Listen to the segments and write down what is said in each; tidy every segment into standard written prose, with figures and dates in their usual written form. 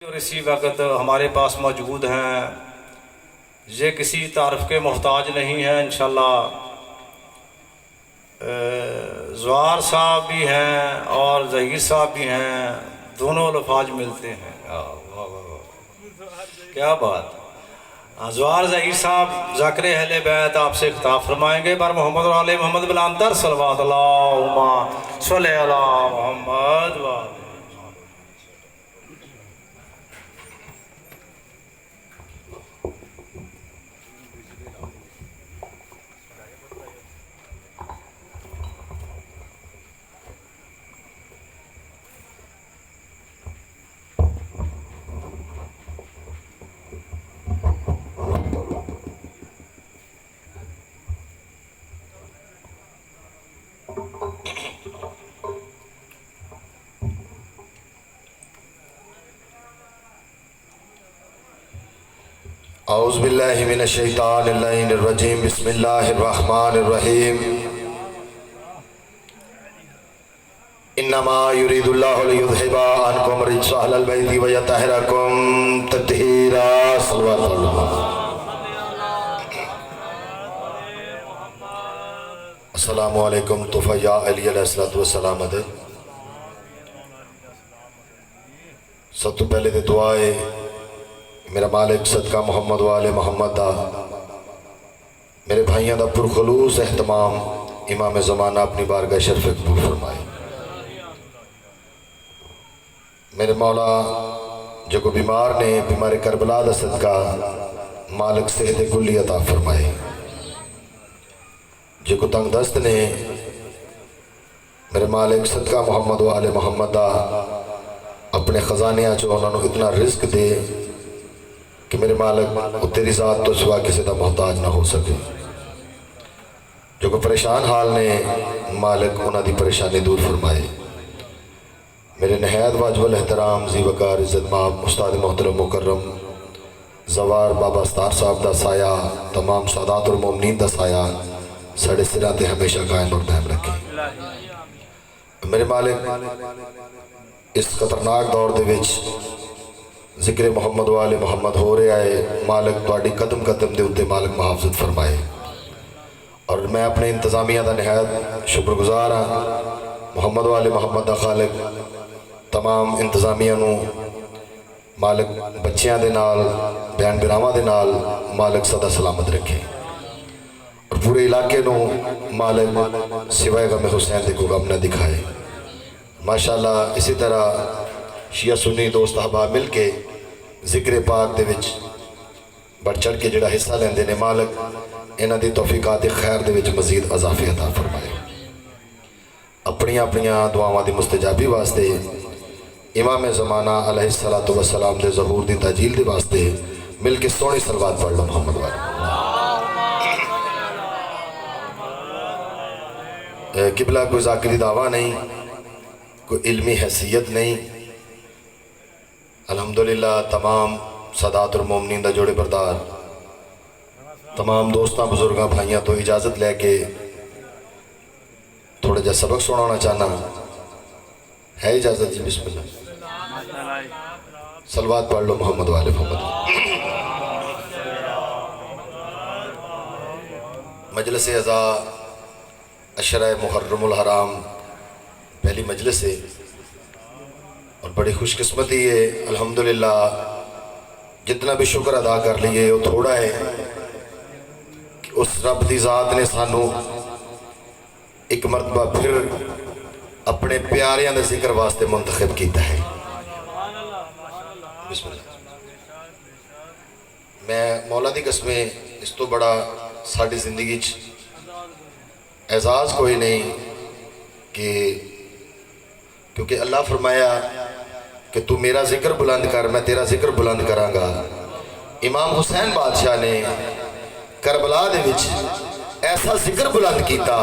اور اسی وقت ہمارے پاس موجود ہیں، یہ کسی تعارف کے محتاج نہیں ہیں انشاءاللہ۔ زوار صاحب بھی ہیں اور ظہیر صاحب بھی ہیں، دونوں الفاظ ملتے ہیں۔ کیا بات! زوار ظہیر صاحب ذاکر اہل بیت آپ سے خطاب فرمائیں گے۔ بر محمد و آل محمد بلندر صلوات اللہم صلی علی محمد و آل اعوذ باللہ من الشیطان اللعین الرجیم، بسم اللہ الرحمن الرحیم۔ انما یرید اللہ لیذھب عنکم الرجس اہل البیت ویطہرکم تطہیرا۔ صلوات اللہ۔ السلام علیکم طفیل علی علیہ السلام دے۔ سب تو پہلے دے دعائے میرا مالک صدقہ محمد و آل محمد دا، میرے بھائیاں دا پرخلوص اہتمام امام زمانہ اپنی بارگاہ شرف قبول فرمائے۔ میرے مولا جو کو بیمار نے، بیمار کربلا دا صدقہ مالک صحت کلی عطا فرمائے۔ جو کو تنگ دست نے، میرے مالک صدقہ محمد و آل محمد دا اپنے خزانیاں جو انہوں نے اتنا رزق دے کہ میرے مالک تیری ذات تو سوا کسی دا محتاج نہ ہو سکے۔ جو کہ پریشان حال نے، مالک انہاں دی پریشانی دور فرمائے۔ میرے نہایت واجب الاحترام ذی وقار عزت مآب استاد محترم مکرم زوار بابا ستار صاحب دا سایہ، تمام سادات اور مومنین دا سایہ ساڑھے سرہ تے ہمیشہ قائم اور دائم رکھے۔ میرے مالک اس خطرناک دور دے وچ ذکر محمد و آل محمد ہو رہے آئے، مالک تواڈی قدم قدم دے اتے مالک محافظت فرمائے۔ اور میں اپنے انتظامیہ دا نہایت شکر گزار ہاں۔ محمد و آل محمد دا خالق تمام انتظامیہ نو مالک بچیاں دے نال، بہن براواں دے نال مالک صدا سلامت رکھے، اور پورے علاقے نو مالک سوائے غم حسین دے کو غم نہ دکھائے۔ ماشاءاللہ اسی طرح شیعہ سنی دوست احباب مل کے ذکر پاک دے وچ بڑھ چڑھ کے جڑا حصہ لیندے نے، مالک انہاں دی توفیقات خیر دے وچ مزید اضافے عطا فرمائے۔ اپنیاں دعاواں دی مستجابی واسطے امام زمانہ علیہ السلام دے ظہور دی تاجیل دے واسطے مل کے سونی صلوات پڑھ لو محمد والے۔ قبلہ کوئی ذاکری دعویٰ نہیں، کوئی علمی حیثیت نہیں۔ الحمدللہ تمام سادات اور مومنین دا جوڑے بردار، تمام دوستاں بزرگاں بھائیاں تو اجازت لے کے تھوڑا جا سبق سنانا چاہنا ہے، اجازت جی؟ بسم اللہ، صلوات پڑھ لو محمد والے محمد۔ مجلس عزا عشرہ محرم الحرام پہلی مجلس ہے، اور بڑی خوش قسمتی ہے الحمدللہ۔ جتنا بھی شکر ادا کر لیے وہ تھوڑا ہے کہ اس رب دی ذات نے سانو ایک مرتبہ پھر اپنے پیاریاں دے ذکر واسطے منتخب کیتا ہے۔ بسم اللہ۔ میں مولا دی قسمیں اس تو بڑا ساڑھی زندگی اعزاز کوئی نہیں کہ کیونکہ اللہ فرمایا کہ تو میرا ذکر بلند کر، میں تیرا ذکر بلند کراں گا۔ امام حسین بادشاہ نے کربلا دے وچ ایسا ذکر بلند کیتا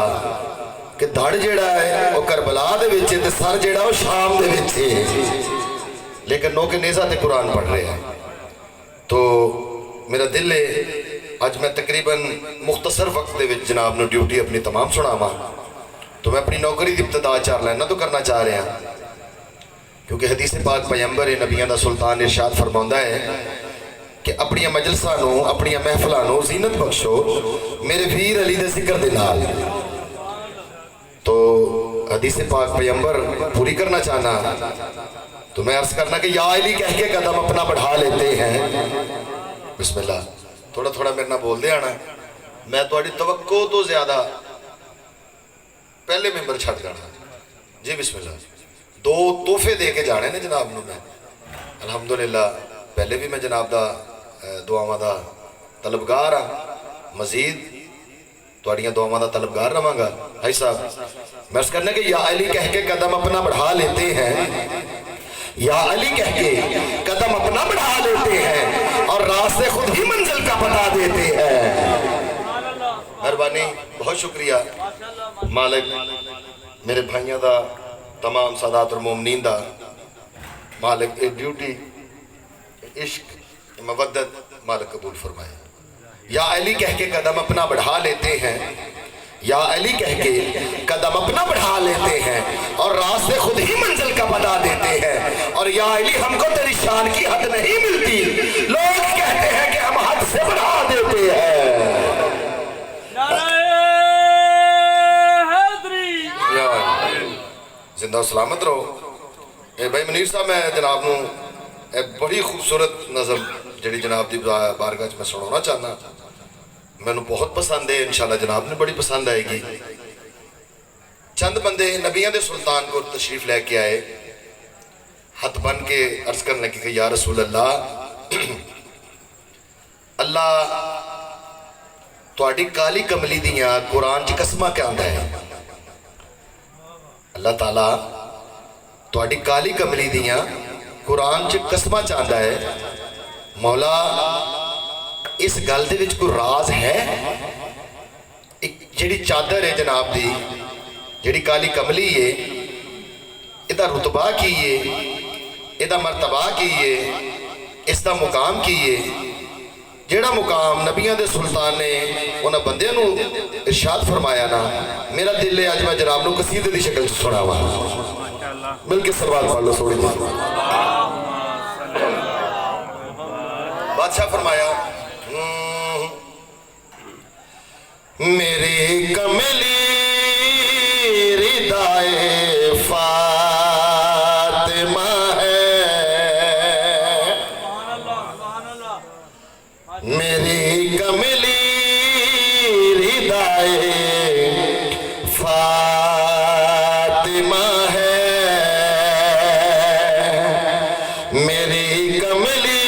کہ دھڑ جڑا ہے وہ کربلا دے وچ تے سر جڑا وہ شام دے وچ ہے، لیکن نو کے نیزہ تے قرآن پڑھ رہے ہیں۔ تو میرا دل ہے آج میں تقریباً مختصر وقت دے وچ جناب نو ڈیوٹی اپنی تمام سناواں، تو میں اپنی نوکری دی ابتدا 4 لائناں تو کرنا چاہ رہے ہیں کیونکہ حدیث پاک پیغمبر نبیوں دا سلطان ارشاد فرماؤندا ہے کہ اپنی مجلساں نو اپنی محفلاں نو زینت بخشو میرے ویر علی دے ذکر دے نال۔ تو حدیث پاک پیغمبر پوری کرنا چاہنا تو میں عرض کرنا کہ یا علی کہہ کے قدم اپنا بڑھا لیتے ہیں۔ بسم اللہ، تھوڑا تھوڑا میرے نہ بول دے آنا، میں تھوڑی توقع تو زیادہ پہلے ممبر چھٹ جانا جی۔ بسم اللہ، دو تحفے دے کے جانے نے جناب نو میں الحمدللہ۔ پہلے بھی میں جناب دا دعاواں دا طلبگار ہاں، مزید تھوڑیاں دعاواں دا طلبگار رہاں گا۔ بھائی صاحب میں عرض کرنا کہ یا علی کہہ کے قدم اپنا بڑھا لیتے ہیں، یا علی کہہ کے قدم اپنا بڑھا لیتے ہیں اور راستے خود ہی منزل کا بتا دیتے ہیں۔ مہربانی، بہت شکریہ مالک میرے بھائیاں دا، تمام سادات اور مومنین دا مالک اے ڈیوٹی عشق مودت مالک قبول فرمائے۔ یا علی کہہ کے قدم اپنا بڑھا لیتے ہیں، یا علی کہہ کے قدم اپنا بڑھا لیتے ہیں اور راستے خود ہی منزل کا بتا دیتے ہیں۔ اور یا علی ہم کو تیری شان کی حد نہیں ملتی، لوگ کہتے ہیں کہ ہم حد سے بڑھا دیتے ہیں۔ زندہ و سلامت رہو۔ اے بھائی منیر صاحب میں جناب نو اے بڑی خوبصورت نظم جڑی جناب دی بارگاہ میں سنانا چاہنا، میں نو بہت پسند ہے، انشاءاللہ جناب نے بڑی پسند آئے گی۔ چند بندے نبیوں دے سلطان کو تشریف لے کے آئے، ہاتھ بن کے عرض کرنے لگے کہ یا رسول اللہ، اللہ تواڈی کالی کملی دیاں قرآن چ قسماں کہندا ہے، اللہ تعالیٰ تواڈی کالی کملی دیاں قرآن چ قسماں چاہندا ہے، مولا اس گل دے وچ کوئی راز ہے؟ ایک جڑی چادر ہے جناب دی، جڑی کالی کملی ہے، ادا رتبہ کی ہے، ادا مرتبہ کی ہے، اس دا مقام کی ہے، جیڑا مقام نبیوں دے سلطان نے انہاں بندیاں نو ارشاد فرمایا نا، میرا دل ہے اج میں جناب نو قصیدے دی شکل سناواں۔ مل کے سلوات پڑھ لو سوڑی دی۔ بادشاہ فرمایا میری کملی ردائے فاطمہ ہے، میری کملی ردائے فاطمہ ہے، میری کملی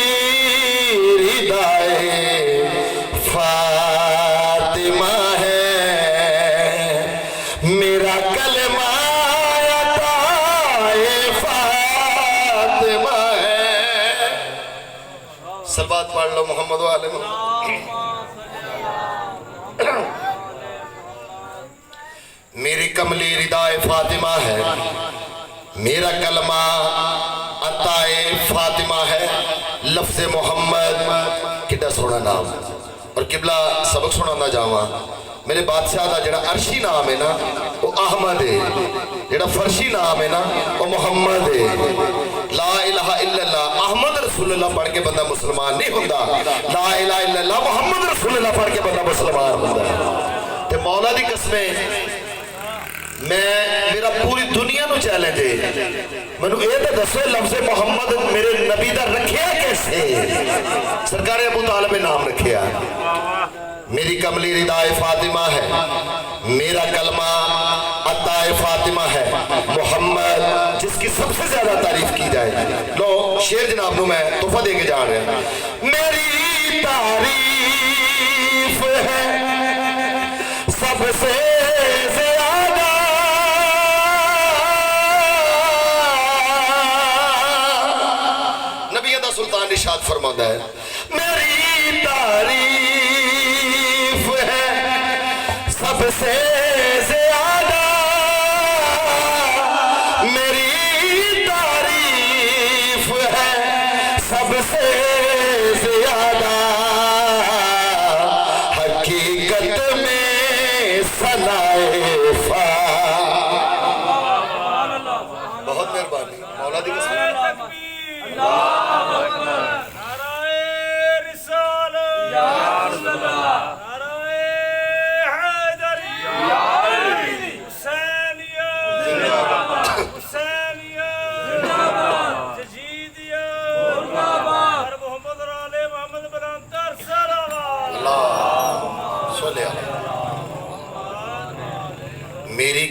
ردائے فاطمہ ہے، میرا کلمہ عطائے فاطمہ ہے۔ صلوات پڑھ لو محمد و آل محمد۔ میری کملی ردائے فاطمہ ہے، میرا کلمہ عطائے فاطمہ ہے۔ لفظ محمد کڈا سونا نام، اور قبلہ سبق سنانا جاواں، میرے بادشاہ دا جڑا عرشی نام ہے نا وہ احمد ہے، جڑا فرشی نام ہے نا وہ محمد ہے۔ لا الہ الا اللہ احمد رسول اللہ پڑھ کے بندہ مسلمان نہیں ہوتا، لا الہ الا اللہ محمد رسول اللہ پڑھ کے بندہ مسلمان ہوتا۔ تے مولا دی قسمیں میرا پوری دنیا نو چیلنج ہے، میں نے یہ تو دسو لفظ محمد میرے نبی دا رکھیا کیسے؟ سرکار ابو طالب نام رکھیا۔ میری کملی ردائے فاطمہ ہے، میرا کلمہ عطائے فاطمہ ہے، محمد جس کی سب سے زیادہ تعریف کی جائے۔ لو شیر جناب نو میں تحفہ دے کے جا رہے ہیں۔ میری تعریف ہے سب سے زیادہ، نبی دا سلطان ارشاد فرماتا ہے میری تعریف ہے سب سے زیادہ، میری تعریف ہے سب سے زیادہ، حقیقت میں ثنائے بہت مہربانی مولا دی قسم۔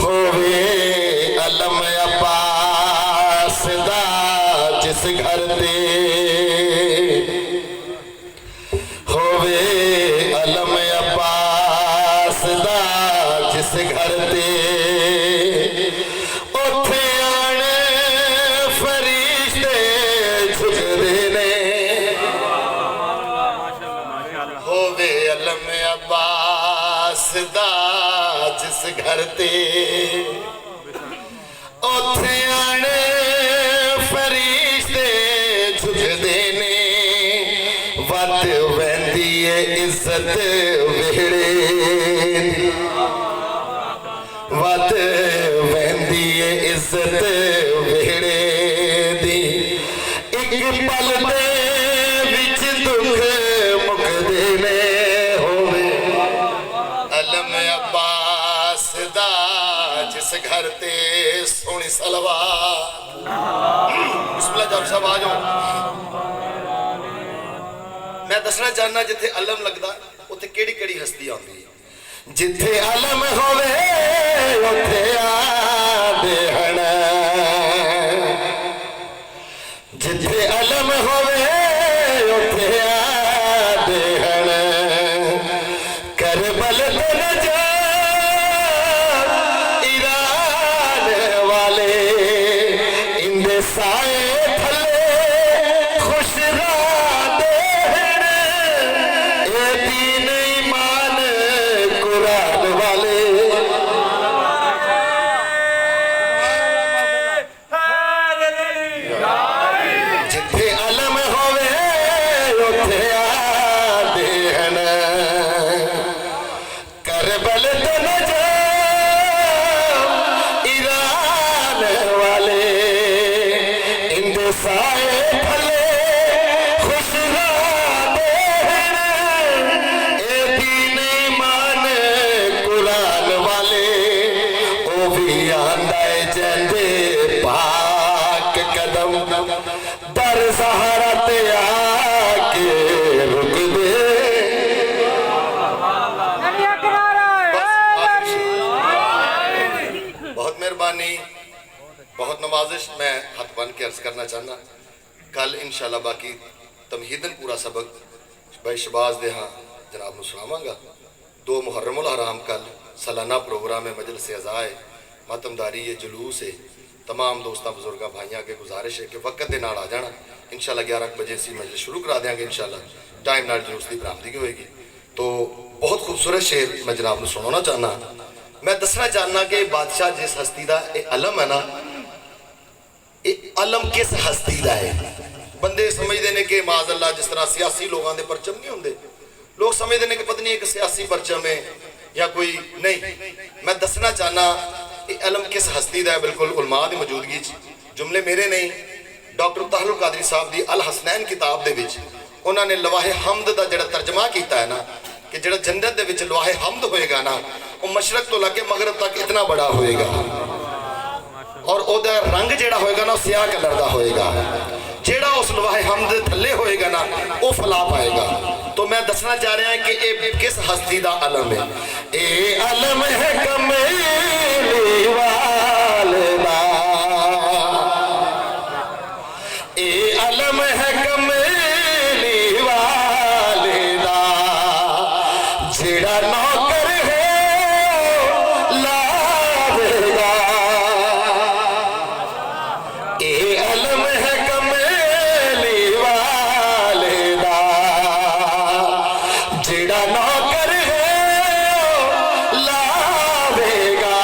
ہووے علم عباس دا جس گھر تے ہووے علم عباس دا جس گھر تے اوتھے آنے فرشتے جھکدے نے ہووے علم عباس دا جس گھر تے اوتھے آنے فرشتے جھکدے نے وت ویندی ہے عزت ویڑے وت ویندی ہے عزت ویڑے دی ایک پل دے وچ دکھ مکدے نے ہووے علم عباس دا جس گھر تے سونی صلوات بسم اللہ جب سب آ جاؤ میں دسنا چاہنا جتھے علم لگدا اتھے کیڑی کیڑی ہستی آندی ہے جتھے علم ہووے اتھے آندے ہن جتھے علم ہووے اتھے آندے ہن کربل تے نجات ایران والے اندے سائے تھلے خوش رہندے ہن اے دین ایمان قرآن والے جتھے علم ہووے اتھے آندے ہن کربل تے نجات ایران والے اندے سائے تھلے خوش رہندے ہن اے دین ایمان قرآن والے او بھی آندا ہے جندے پاک قدم در سہارا تے آ کے رک دے بہت مہربانی بہت نوازش میں ہاتھ بن کے عرض کرنا چاہنا کل انشاءاللہ باقی تمہیدن پورا سبق بھائی شباز دے ہاں جناب نو سناواں گا 2 محرم الحرام کل سالانہ پروگرام ہے مجلس عزائے ماتمداری ہے جلوس ہے تمام دوستاں بزرگاں بھائیاں کے گزارش ہے کہ وقت دے نال آ جانا انشاءاللہ 11 بجے سی مجلس شروع کرا دیں گے انشاءاللہ ٹائم نال جلوس دی برآمدگی ہوئے گی تو بہت خوبصورت شعر میں جناب نو سنانا چاہنا میں دسنا چاہنا کہ بادشاہ جس ہستی دا اے علم ہے نا اے علم کس ہستی دا ہے بندے سمجھدے نے کہ معاذ اللہ جس طرح سیاسی لوگاں دے پرچم نہیں ہوندے لوگ سمجھدے نے کہ پتہ نہیں ایک سیاسی پرچم ہے یا کوئی نہیں میں دسنا چاہنا اے علم کس ہستی دا ہے بالکل علماء دی موجودگی جملے میرے نہیں ڈاکٹر طاہر القادری صاحب دی الحسنین کتاب دے وچ انہوں نے لواح حمد دا جڑا ترجمہ کیتا ہے نا کہ جڑا جنت دے وچ لواح حمد ہوئے گا نا وہ مشرق تو لے کے مغرب تک اتنا بڑا ہوئے گا اور او دا رنگ جڑا ہوئے گا نا سیاہ کلر دا ہوئے گا جڑا اس لواح حمد تھلے ہوئے گا نا وہ فلا پائے گا تو میں دسنا چاہ رہا ہوں کہ اے کس ہستی دا علم ہے اے علم ہے کمیلی والدہ اے علم ہے کمیلی والدہ جڑا نوکر ہے لاوے گا اے علم ہے کمیلی والدہ جڑا نوکر ہے لاوے گا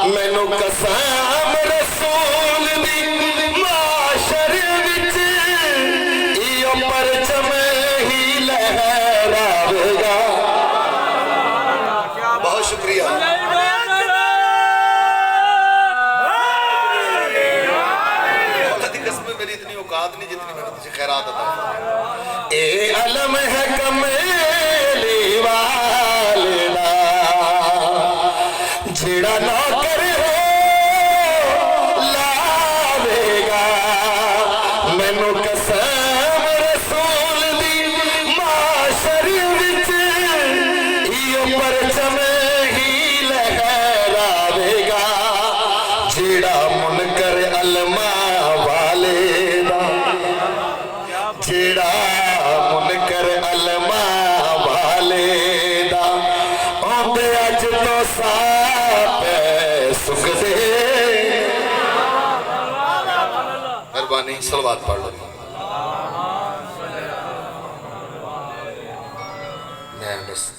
مینو قسم رسول دی معاشر وچ ایو پرچم ہی لہراوے گا بہت شکریہ میری اتنی اوقات نہیں جتنی میں نے تجھے خیرات عطا اے علم ہے کمیلی والدہ جڑا نوکر ہو لاوے گا مینو قسم رسول دی معاشر وچ ایو پرچم ہی لہراوے جیڑا منکر علما والے دا جیڑا منکر علما والے دا آندے اج تو ساپ سکھ دے مہربانی صلوات پڑھ لو میں بس